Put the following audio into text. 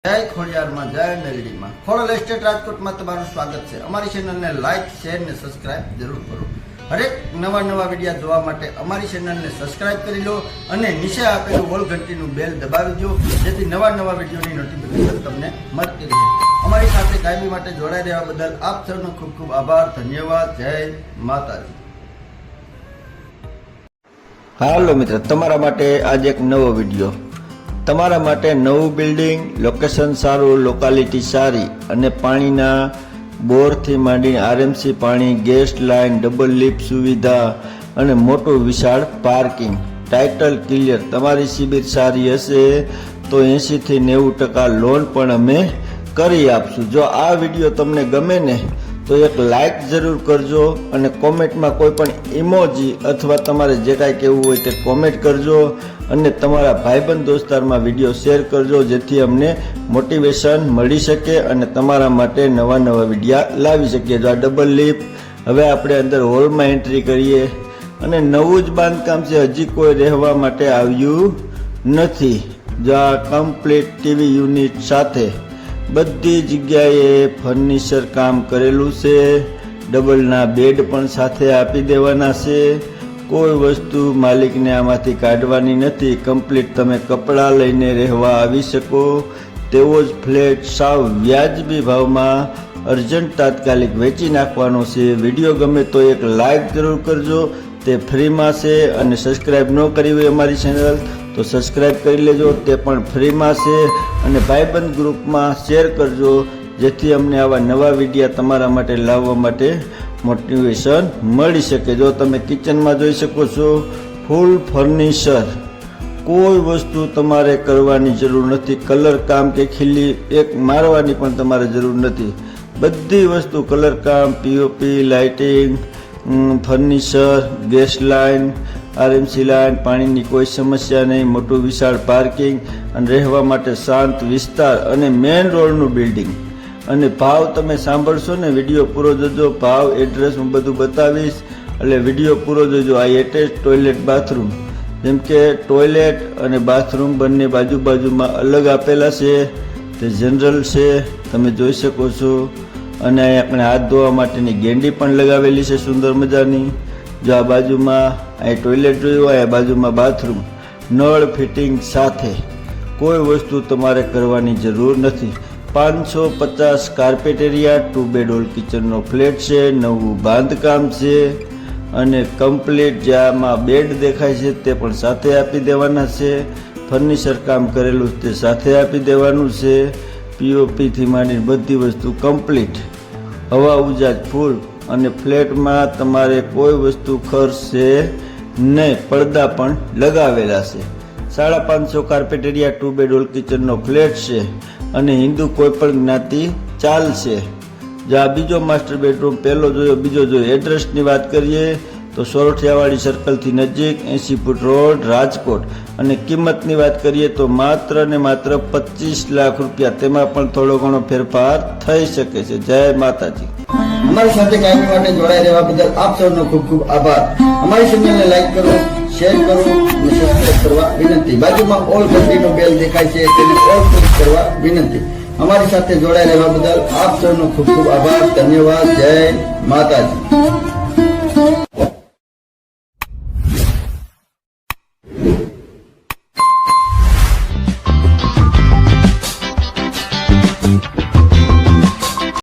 જય ખોડિયારમાં જય મેલડીમાં ખોડલ એસ્ટેટ રાજકોટમાં તમારું સ્વાગત છે। અમારી ચેનલને લાઈક શેર ને સબસ્ક્રાઇબ જરૂર કરો। હરેક નવા વિડીયો જોવા માટે અમારી ચેનલને સબસ્ક્રાઇબ કરી લો અને નીચે આપેલું ઓલ ઘંટીનું બેલ દબાવી દો, જેથી નવા વિડીયોની નોટિફિકેશન તમને મળતી રહે। અમારી સાથે કાયમી માટે જોડાઈ રહેવા બદલ આપ સૌનો ખૂબ ખૂબ આભાર, ધન્યવાદ। જય માતાજી। હાલો મિત્રો, તમારા માટે આજ એક નવો વિડીયો। તમારા માટે નવું બિલ્ડિંગ, લોકેશન સારું, લોકાલિટી સારી અને પાણીના બોરથી માંડીને આરએમસી પાણી, ગેસ લાઇન, ડબલ લિફ્ટ સુવિધા અને મોટું વિશાળ પાર્કિંગ, ટાઇટલ ક્લિયર। તમારી સિબિલ સારી હશે તો 80 થી 90% લોન પણ અમે કરી આપશું। જો આ વિડીયો તમને ગમે ને તો એક લાઈક જરૂર કરજો અને કોમેન્ટમાં કોઈ પણ ઇમોજી અથવા તમારે જે કાંઈ કહેવું હોય તે કોમેન્ટ કરજો અને તમારા ભાઈબંધ દોસ્તારમાં વિડીયો શેર કરજો, જેથી અમને મોટિવેશન મળી શકે અને તમારા માટે નવા વિડીયો લાવી શકીએ। જો આ ડબલ લિફ્ટ, હવે આપણે અંદર હોલમાં એન્ટ્રી કરીએ અને નવું જ બાંધકામ છે, હજી કોઈ રહેવા માટે આવ્યું નથી। જો આ કમ્પ્લીટ ટીવી યુનિટ સાથે બધી જગ્યાએ ફર્નિચર કામ કરેલું છે, ડબલના બેડ પણ સાથે આપી દેવાના છે। કોઈ વસ્તુ માલિકને આમાંથી કાઢવાની નથી। કમ્પ્લીટ તમે કપડાં લઈને રહેવા આવી શકો તેવો જ ફ્લેટ સાવ વ્યાજબી ભાવમાં અર્જન્ટ તાત્કાલિક વેચી નાખવાનો છે। વિડીયો ગમે તો એક લાઈક જરૂર કરજો, તે ફ્રીમાં છે અને સબસ્ક્રાઈબ ન કરી હોય અમારી ચેનલ તો સબસ્ક્રાઈબ કરી લેજો, તે પણ ફ્રીમાં છે અને ભાઈબંધ ગ્રુપમાં શેર કરજો, જેથી અમને આવા નવા વિડીયો તમારા માટે લાવવા માટે મોટિવેશન મળી શકે। જો તમે કિચનમાં જોઈ શકો છો, ફૂલ ફર્નિચર, કોઈ વસ્તુ તમારે કરવાની જરૂર નથી। કલર કામ કે ખીલી એક મારવાની પણ તમારે જરૂર નથી। બધી વસ્તુ કલર કામ, POP, lighting, furniture, gas line, RMC line, પાણીની કોઈ સમસ્યા નહીં, મોટું વિશાળ પાર્કિંગ અને રહેવા માટે શાંત વિસ્તાર અને મેઇન રોડનું બિલ્ડિંગ। અને ભાવ તમે સાંભળશો ને, વિડીયો પૂરો જોજો, ભાવ એડ્રેસ હું બધું બતાવીશ, એટલે વિડીયો પૂરો જોજો। આ એટેચ ટોયલેટ બાથરૂમ, જેમ કે ટોયલેટ અને બાથરૂમ બંને બાજુમાં અલગ આપેલા છે, તે જનરલ છે, તમે જોઈ શકો છો। અને અહીં આપણે હાથ ધોવા માટેની ગેંડી પણ લગાવેલી છે સુંદર મજાની। જો આ બાજુમાં અહીં ટોયલેટ જોયું, આ બાજુમાં બાથરૂમ, નળ ફિટિંગ સાથે, કોઈ વસ્તુ તમારે કરવાની જરૂર નથી। 550 કાર્પેટ એરિયા, 2 બેડ હોલ કિચનનો ફ્લેટ છે, નવું બાંધકામ છે અને કમ્પ્લીટ જ્યાંમાં બેડ દેખાય છે તે પણ સાથે આપી દેવાના છે। ફર્નિચર કામ કરેલું તે સાથે આપી દેવાનું છે। પીઓપીથી માંડીને બધી વસ્તુ કમ્પ્લીટ, હવા ઉજાજ ફૂલ અને ફ્લેટમાં તમારે કોઈ વસ્તુ ખર્ચ છે નહીં, પડદા પણ લગાવેલા છે। 550 કાર્પેટ એરિયા, 2 બેડ હોલ કિચનનો ફ્લેટ છે અને હિન્દુ કોઈ પણ જ્ઞાતિ ચાલશે। જો આ બીજો માસ્ટર બેડરૂમ, પહેલો જોયો બીજો જોયો। એડ્રેસની વાત કરીએ તો સોરઠિયાવાડી સર્કલથી નજીક, 80 ફૂટ રોડ, રાજકોટ। અને કિંમતની વાત કરીએ તો માત્ર ને માત્ર 25 લાખ રૂપિયા, તેમાં પણ થોડો ઘણો ફેરફાર થઈ શકે છે। જય માતાજી। અમારી સાથે કાયમી માટે જોડાઈ રહેવા બદલ આપ સૌનો ખૂબ ખૂબ આભાર। અમારી ચેનલને લાઈક કરો, શેર કરો અને સબસ્ક્રાઇબ કરવા વિનંતી। બાજુમાં ઓલ ઘંટીનો બેલ દેખાય છે, તેને ઓલ ક્લિક કરવા વિનંતી। અમારી સાથે જોડાઈ રહેવા બદલ આપ સૌનો ખૂબ ખૂબ આભાર, ધન્યવાદ। જય માતાજી।